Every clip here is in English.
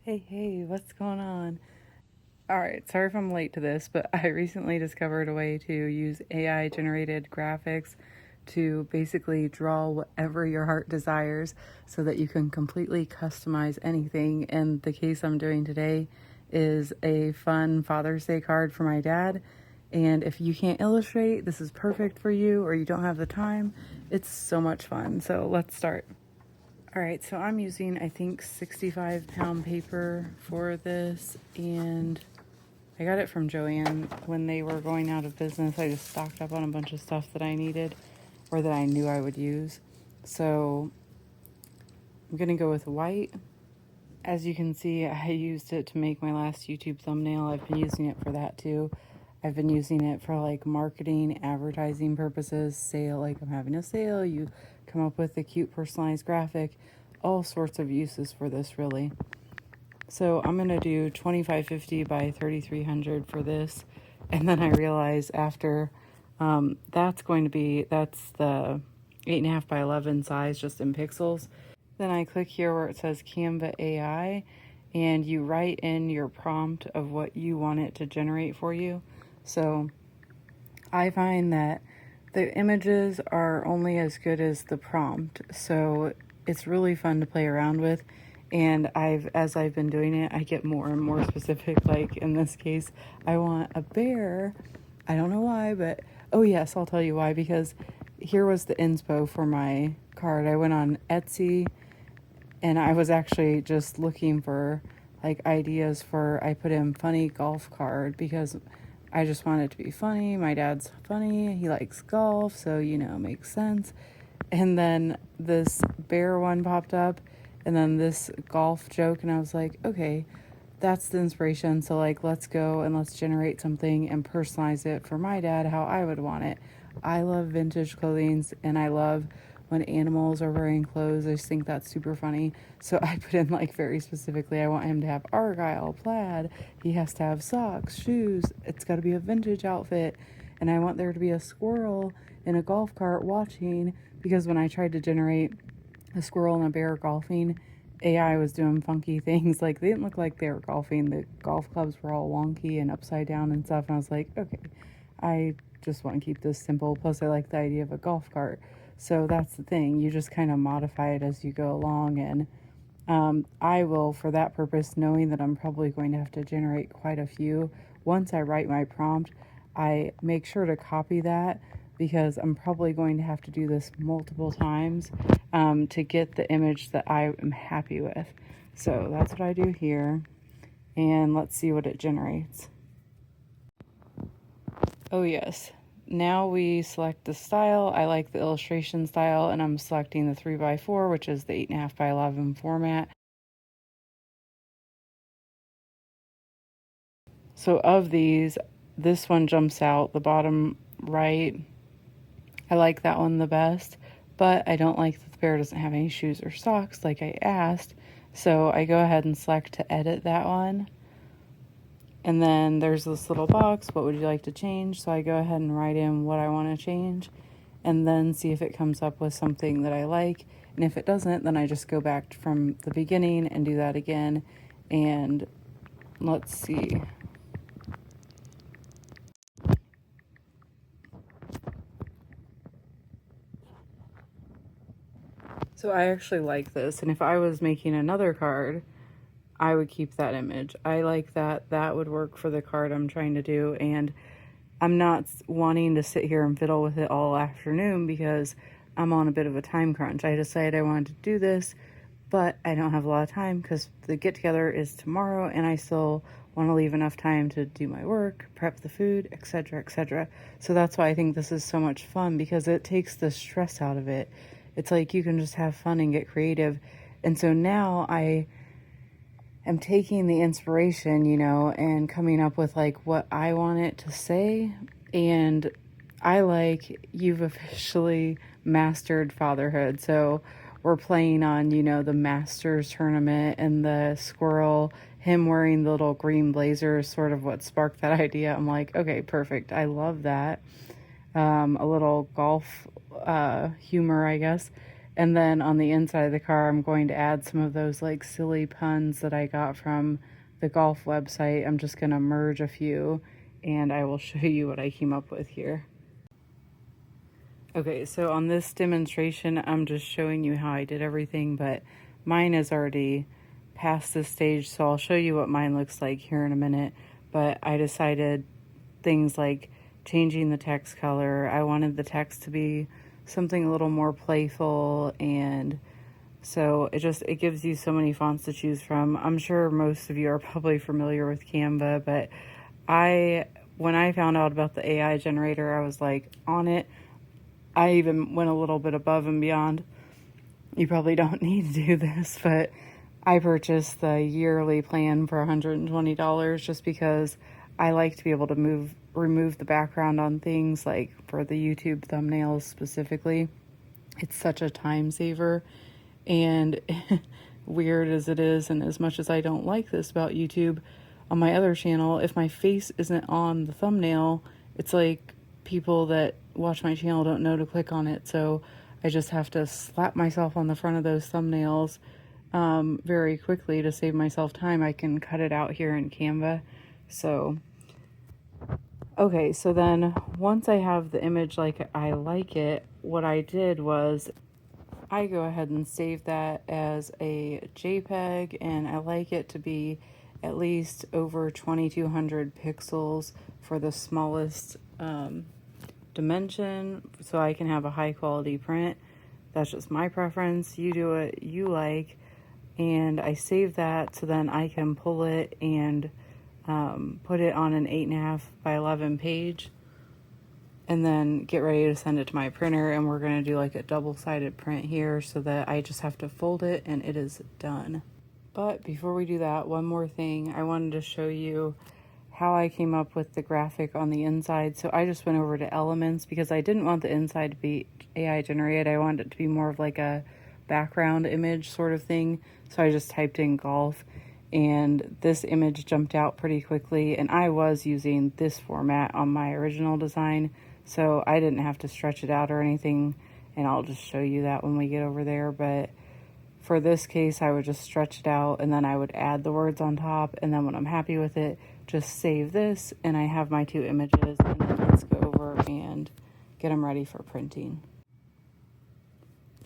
Hey, what's going on? All right, sorry if I'm late to this, but I recently discovered a way to use AI generated graphics to basically draw whatever your heart desires so that you can completely customize anything. And the case I'm doing today is a fun Father's Day card for my dad. And if you can't illustrate, this is perfect for you, or you don't have the time. It's so much fun. So let's start. All right, so I'm using, I think, 65-pound paper for this, and I got it from Joann when they were going out of business. I just stocked up on a bunch of stuff that I needed or that I knew I would use. So I'm going to go with white. As you can see, I used it to make my last YouTube thumbnail. I've been using it for that too. I've been using it for like marketing, advertising purposes, sale, like I'm having a sale, you come up with a cute personalized graphic, all sorts of uses for this really. So I'm going to do 2550 by 3300 for this. And then I realized after that's the 8.5 by 11 size just in pixels. Then I click here where it says Canva AI and you write in your prompt of what you want it to generate for you. So I find that the images are only as good as the prompt. So it's really fun to play around with. And as I've been doing it, I get more and more specific. Like in this case, I want a bear. I don't know why, but oh yes, I'll tell you why. Because here was the inspo for my card. I went on Etsy and I was actually just looking for like ideas for, I put in funny golf card because I just want it to be funny. My dad's funny. He likes golf, so it makes sense. And then this bear one popped up and then this golf joke, and I was like, okay, that's the inspiration. So like let's go and let's generate something and personalize it for my dad how I would want it. I love vintage clothing and I love when animals are wearing clothes. I just think that's super funny. So I put in like very specifically, I want him to have argyle, plaid. He has to have socks, shoes. It's got to be a vintage outfit. And I want there to be a squirrel in a golf cart watching, because when I tried to generate a squirrel and a bear golfing, AI was doing funky things. Like they didn't look like they were golfing. The golf clubs were all wonky and upside down and stuff. And I was like, okay, I just want to keep this simple. Plus, I like the idea of a golf cart. So that's the thing. You just kind of modify it as you go along. And I will, for that purpose, knowing that I'm probably going to have to generate quite a few, once I write my prompt, I make sure to copy that because I'm probably going to have to do this multiple times to get the image that I am happy with. So that's what I do here. And let's see what it generates. Oh yes. Now we select the style. I like the illustration style, and I'm selecting the 3x4, which is the 8.5 by 11 format. So of these, this one jumps out, the bottom right. I like that one the best, but I don't like that the bear doesn't have any shoes or socks like I asked. So I go ahead and select to edit that one. And then there's this little box, what would you like to change? So I go ahead and write in what I want to change and then see if it comes up with something that I like. And if it doesn't, then I just go back from the beginning and do that again. And let's see. So I actually like this. And if I was making another card, I would keep that image. I like that. That would work for the card I'm trying to do. And I'm not wanting to sit here and fiddle with it all afternoon because I'm on a bit of a time crunch. I decided I wanted to do this, but I don't have a lot of time because the get together is tomorrow and I still want to leave enough time to do my work, prep the food, etc., etc. So that's why I think this is so much fun, because it takes the stress out of it. It's like you can just have fun and get creative. And so now I am taking the inspiration, and coming up with like what I want it to say. And I like, you've officially mastered fatherhood. So we're playing on, the Masters tournament, and the squirrel, him wearing the little green blazer is sort of what sparked that idea. I'm like, okay, perfect. I love that. A little golf humor, I guess. And then on the inside of the car, I'm going to add some of those like silly puns that I got from the golf website. I'm just going to merge a few and I will show you what I came up with here. Okay, so on this demonstration, I'm just showing you how I did everything, but mine is already past this stage, so I'll show you what mine looks like here in a minute. But I decided things like changing the text color. I wanted the text to be something a little more playful, and so it gives you so many fonts to choose from. I'm sure most of you are probably familiar with Canva, but when I found out about the AI generator, I was like on it. I even went a little bit above and beyond. You probably don't need to do this, but I purchased the yearly plan for $120 just because I like to be able to remove the background on things, like for the YouTube thumbnails specifically. It's such a time saver, and weird as it is, and as much as I don't like this about YouTube, on my other channel, if my face isn't on the thumbnail, it's like people that watch my channel don't know to click on it, so I just have to slap myself on the front of those thumbnails very quickly to save myself time. I can cut it out here in Canva. So okay, so then once I have the image like I like it, what I did was I go ahead and save that as a JPEG, and I like it to be at least over 2200 pixels for the smallest dimension, so I can have a high quality print. That's just my preference. You do what you like. And I save that so then I can pull it and put it on an 8.5 by 11 page, and then get ready to send it to my printer. And we're going to do like a double-sided print here so that I just have to fold it and it is done. But before we do that, one more thing. I wanted to show you how I came up with the graphic on the inside. So I just went over to Elements because I didn't want the inside to be AI generated. I wanted it to be more of like a background image sort of thing. So I just typed in golf, and this image jumped out pretty quickly, and I was using this format on my original design, so I didn't have to stretch it out or anything, and I'll just show you that when we get over there. But for this case, I would just stretch it out, and then I would add the words on top, and then when I'm happy with it, just save this, and I have my two images, and then let's go over and get them ready for printing.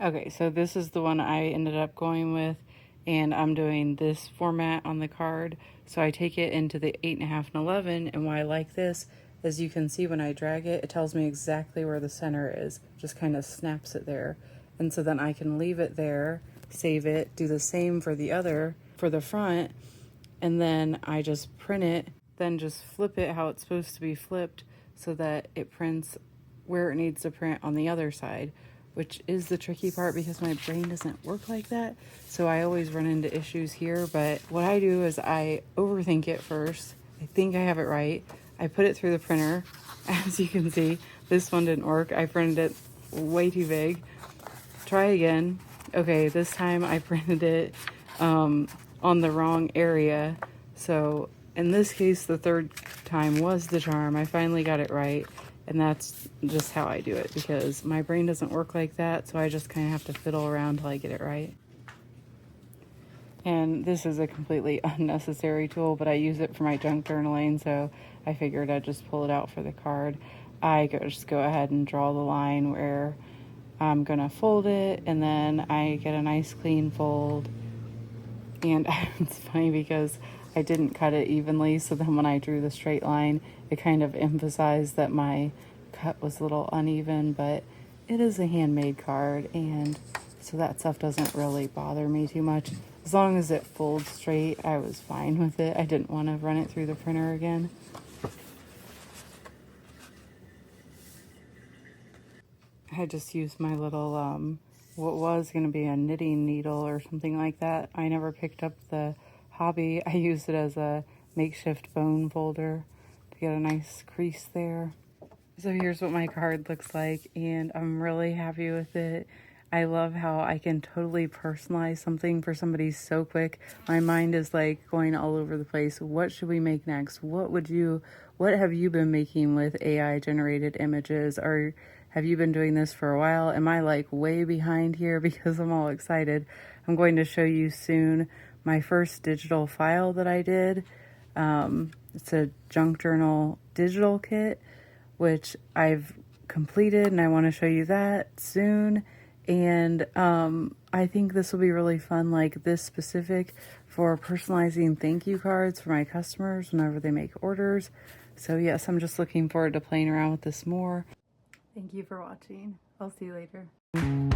Okay, so this is the one I ended up going with, and I'm doing this format on the card. So I take it into the 8.5 and 11, and why I like this, as you can see when I drag it, it tells me exactly where the center is, just kind of snaps it there. And so then I can leave it there, save it, do the same for the front, and then I just print it, then just flip it how it's supposed to be flipped so that it prints where it needs to print on the other side, which is the tricky part because my brain doesn't work like that. So I always run into issues here, but what I do is I overthink it first. I think I have it right. I put it through the printer. As you can see, this one didn't work. I printed it way too big. Try again. Okay, this time I printed it on the wrong area. So in this case, the third time was the charm. I finally got it right. And that's just how I do it because my brain doesn't work like that. So I just kind of have to fiddle around till I get it right. And this is a completely unnecessary tool, but I use it for my junk journaling. So I figured I'd just pull it out for the card. Just go ahead and draw the line where I'm going to fold it. And then I get a nice clean fold. And it's funny because I didn't cut it evenly, so then when I drew the straight line, it kind of emphasized that my cut was a little uneven, but it is a handmade card, and so that stuff doesn't really bother me too much. As long as it folds straight, I was fine with it. I didn't want to run it through the printer again. I just used my little, what was going to be a knitting needle or something like that. I never picked up the hobby. I used it as a makeshift bone folder to get a nice crease there. So here's what my card looks like, and I'm really happy with it. I love how I can totally personalize something for somebody so quick. My mind is like going all over the place. What should we make next? What have you been making with AI generated images? Or Have you been doing this for a while? Am I like way behind here because I'm all excited? I'm going to show you soon my first digital file that I did. It's a junk journal digital kit, which I've completed, and I want to show you that soon. And I think this will be really fun, like this specific for personalizing thank you cards for my customers whenever they make orders. So yes, I'm just looking forward to playing around with this more. Thank you for watching. I'll see you later.